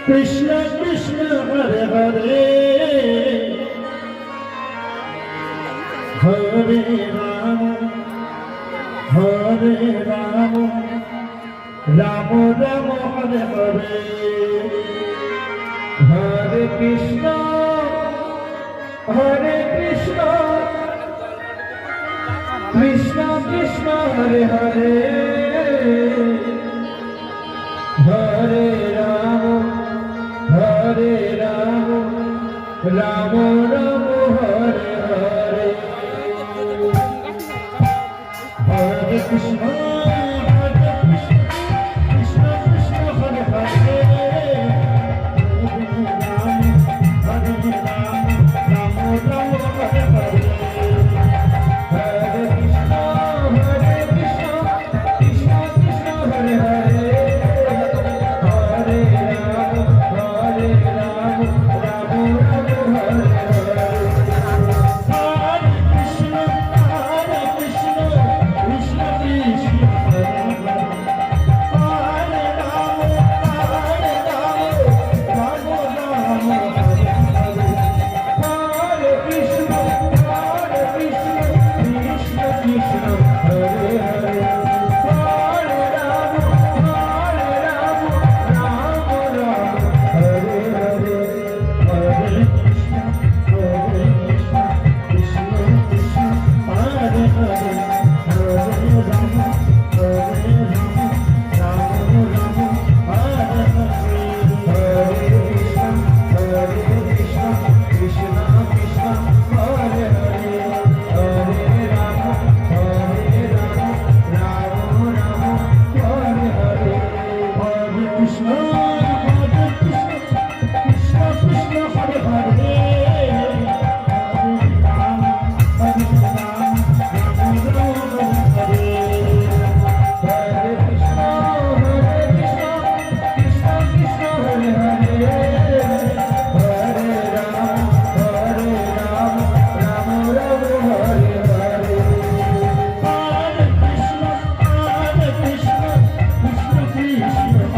Krishna Krishna Hare Hare Hare Ram Ram Ram Hare Hare Hare Krishna Krishna Krishna Hare Hare Hare Ram Ram Ram Hare Hare Hare Krishna Krishna Krishna Hare Hare Hare Ram Ram Hare Hare Hare Krishna Krishna Krishna Hare Hare Hare Ram Ram Ram Hare Hare Hare Krishna Krishna Krishna Hare Hare Hare Ram Ram Ram Hare Hare Hare Krishna Krishna Krishna Hare Hare Hare Ram Ram Hare Hare Hare Krishna Krishna Krishna Hare Hare Hare Ram Ram Hare Hare Hare Krishna Krishna Krishna Hare Hare Hare Ram Ram Hare Hare Hare Krishna Krishna Krishna Hare Hare Hare Ram Ram Hare Hare Krishna Krishna Krishna Hare Hare Hare Ram Ram Hare Hare Hare Krishna Krishna Krishna Hare Hare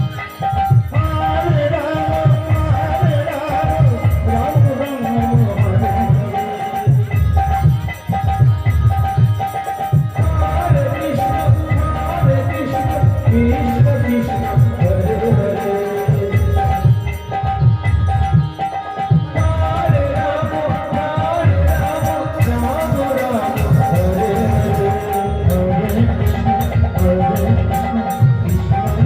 Hare Ram Ram Hare Hare Hare Krishna Krishna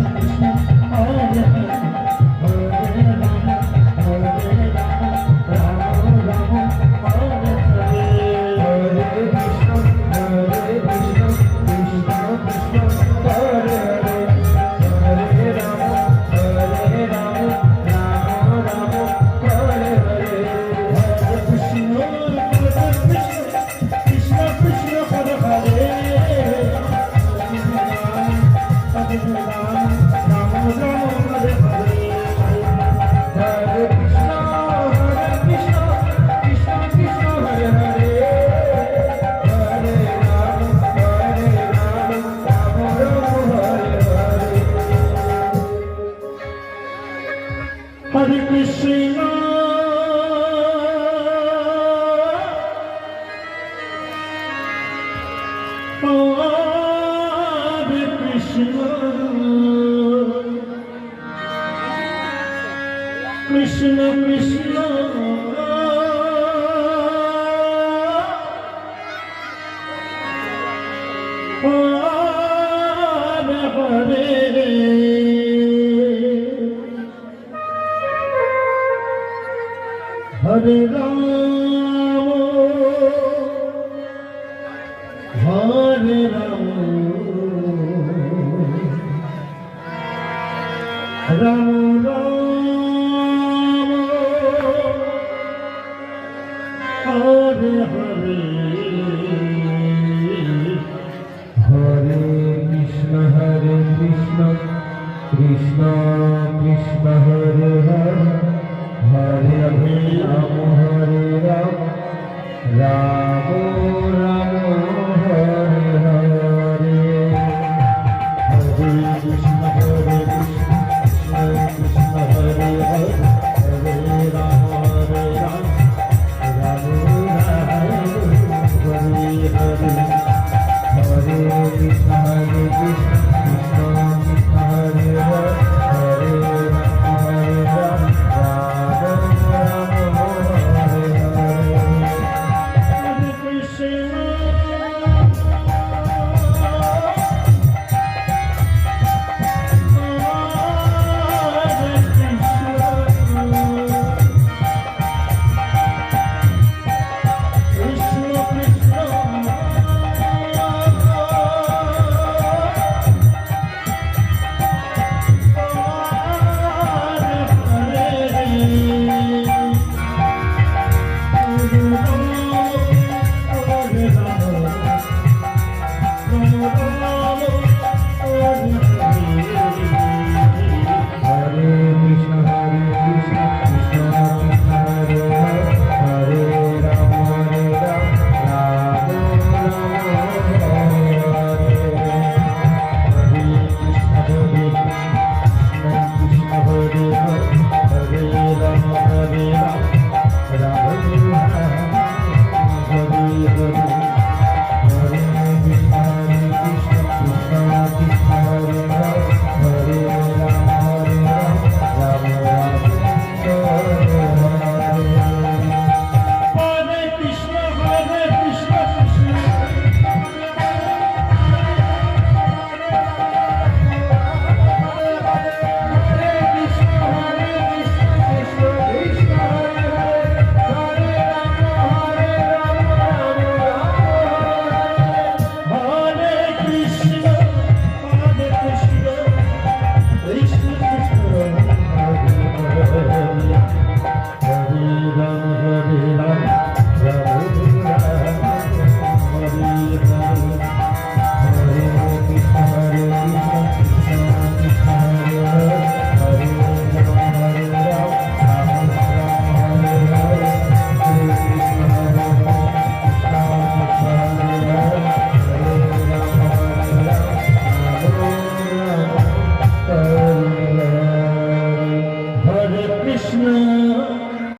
Krishna Hare Hare Hare Ram Ram Hare Hare Hare Krishna Krishna Krishna Hare Hare Hare Ram Ram Hare Hare Hare Krishna Krishna Krishna Hare Hare Hare Ram Ram Hare Hare Hare Krishna Krishna Krishna Hare Hare Hare Ram Hare Hare Hare Krishna Krishna Krishna Hare Hare Hare Ram Ram Hare Hare Hare Krishna Hare Krishna Krishna Krishna Hare Hare Hare Ram Ram Hare Hare Hare Krishna Krishna Krishna Hare Hare Hare Ram Ram